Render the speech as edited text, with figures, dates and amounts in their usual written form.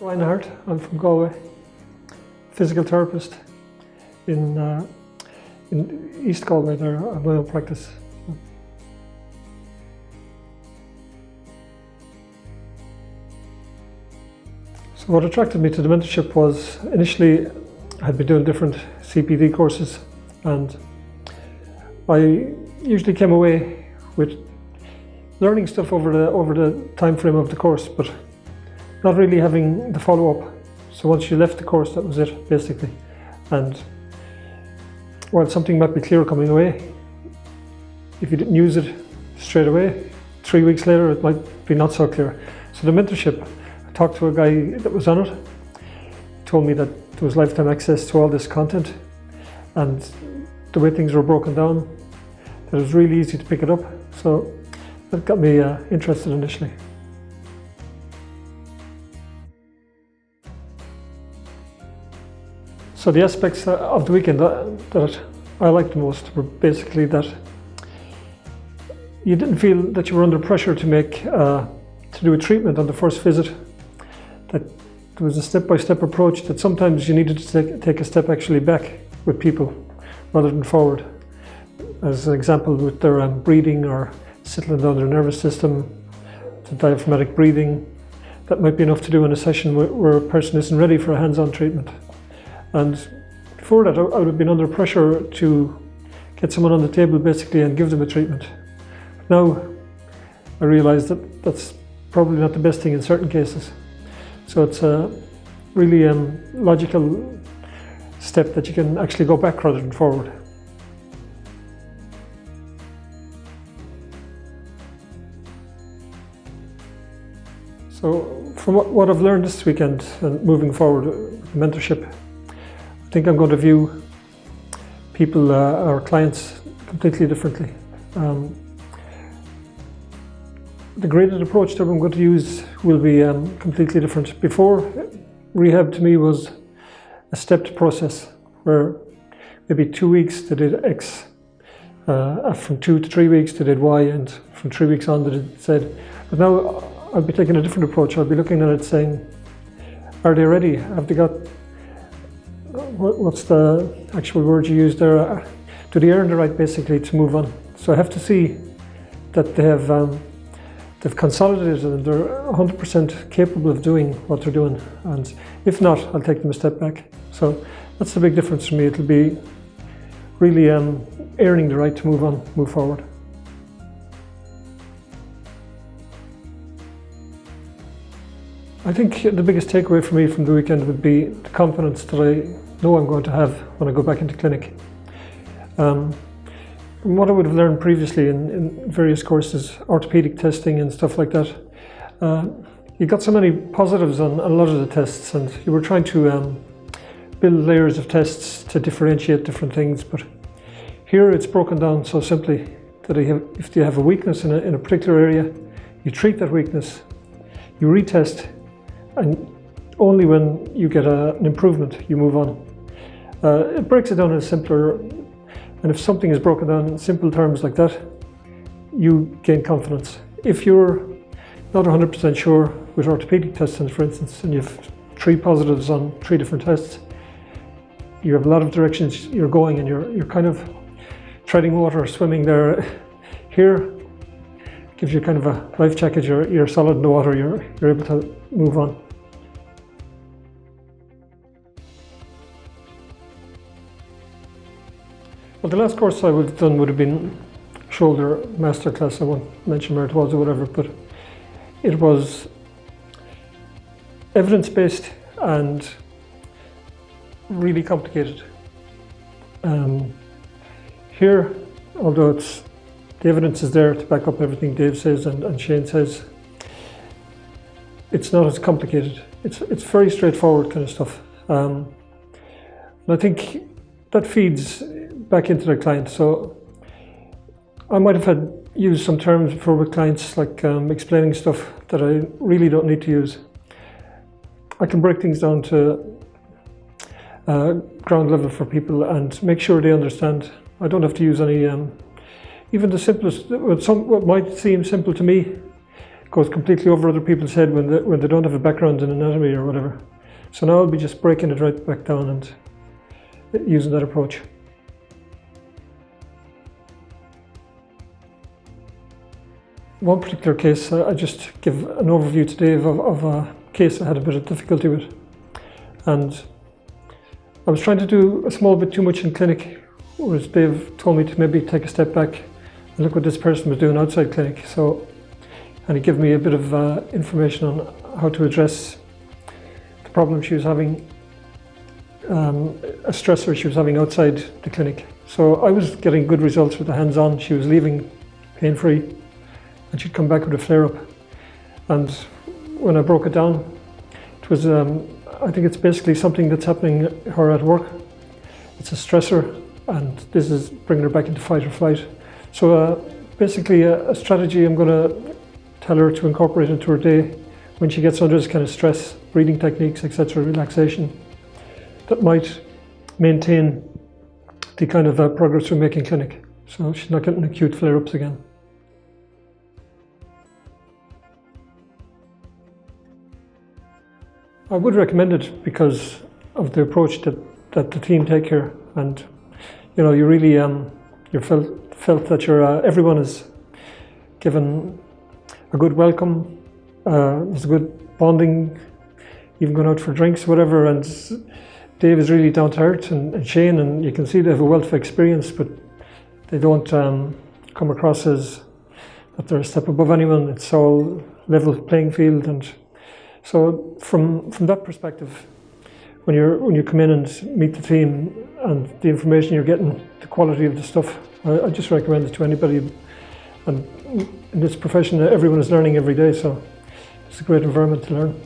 Reinhardt, I'm from Galway, physical therapist in East Galway. There, I have my own practice. So what attracted me to the mentorship was, initially I had been doing different CPD courses, and I usually came away with learning stuff over the time frame of the course, but not really having the follow-up. So once you left the course, that was it, basically. And while something might be clear coming away, if you didn't use it straight away, 3 weeks later it might be not so clear. So the mentorship, I talked to a guy that was on it, he told me that there was lifetime access to all this content, and the way things were broken down, that it was really easy to pick it up. So that got me interested initially. So the aspects of the weekend that I liked the most were basically that you didn't feel that you were under pressure to do a treatment on the first visit. That there was a step-by-step approach, that sometimes you needed to take a step actually back with people rather than forward. As an example, with their breathing or settling down their nervous system, the diaphragmatic breathing, that might be enough to do in a session where a person isn't ready for a hands-on treatment. And before that, I would have been under pressure to get someone on the table basically and give them a treatment. Now I realise that that's probably not the best thing in certain cases. So it's a really logical step that you can actually go back rather than forward. So from what I've learned this weekend and moving forward with mentorship, I think I'm going to view people, our clients, completely differently. The graded approach that I'm going to use will be completely different. Before, rehab to me was a stepped process where maybe 2 weeks they did X, from 2 to 3 weeks they did Y, and from 3 weeks on they did Z. But now I'll be taking a different approach. I'll be looking at it saying, are they ready? Have they got, what's the actual word you use there? Do they earn the right basically to move on? So I have to see that they have they've consolidated and they're 100% capable of doing what they're doing. And if not, I'll take them a step back. So that's the big difference for me. It'll be really earning the right to move on, move forward. I think the biggest takeaway for me from the weekend would be the confidence that I know I'm going to have when I go back into clinic. From what I would have learned previously in various courses, orthopedic testing and stuff like that, you got so many positives on a lot of the tests, and you were trying to build layers of tests to differentiate different things. But here it's broken down so simply that if you have a weakness in a particular area, you treat that weakness, you retest, and only when you get an improvement, you move on. It breaks it down in a simpler, and if something is broken down in simple terms like that, you gain confidence. If you're not 100% sure with orthopedic testing, for instance, and you have 3 positives on 3 different tests, you have a lot of directions you're going, and you're kind of treading water, swimming there. Here gives you kind of a life jacket. You're solid in the water. You're able to move on. Well, the last course I would have done would have been shoulder masterclass. I won't mention where it was or whatever, but it was evidence-based and really complicated. Here, although the evidence is there to back up everything Dave says and Shane says, it's not as complicated. It's very straightforward kind of stuff. And I think that feeds back into the client. So I might have used some terms before with clients, like explaining stuff that I really don't need to use. I can break things down to ground level for people and make sure they understand. I don't have to use any, even the simplest, what might seem simple to me goes completely over other people's head when they don't have a background in anatomy or whatever. So now I'll be just breaking it right back down and using that approach. One particular case, I just give an overview today of a case I had a bit of difficulty with. And I was trying to do a small bit too much in clinic, whereas Dave told me to maybe take a step back and look what this person was doing outside clinic. And he gave me a bit of information on how to address the problem she was having, a stressor she was having outside the clinic. So I was getting good results with the hands-on. She was leaving pain-free, and she'd come back with a flare-up. And when I broke it down, it was, I think it's basically something that's happening her at work. It's a stressor, and this is bringing her back into fight or flight. So basically a strategy I'm going to tell her to incorporate into her day when she gets under this kind of stress, breathing techniques, etc., relaxation, that might maintain the kind of progress we make in clinic. So she's not getting acute flare-ups again. I would recommend it because of the approach that the team take here, and you know, you really you felt that everyone is given a good welcome. There's a good bonding, even going out for drinks, whatever. And Dave is really down to earth, and Shane, and you can see they have a wealth of experience, but they don't come across as that they're a step above anyone. It's all level playing field. And so from that perspective, when you come in and meet the team and the information you're getting, the quality of the stuff, I just recommend it to anybody. And in this profession, everyone is learning every day, so it's a great environment to learn.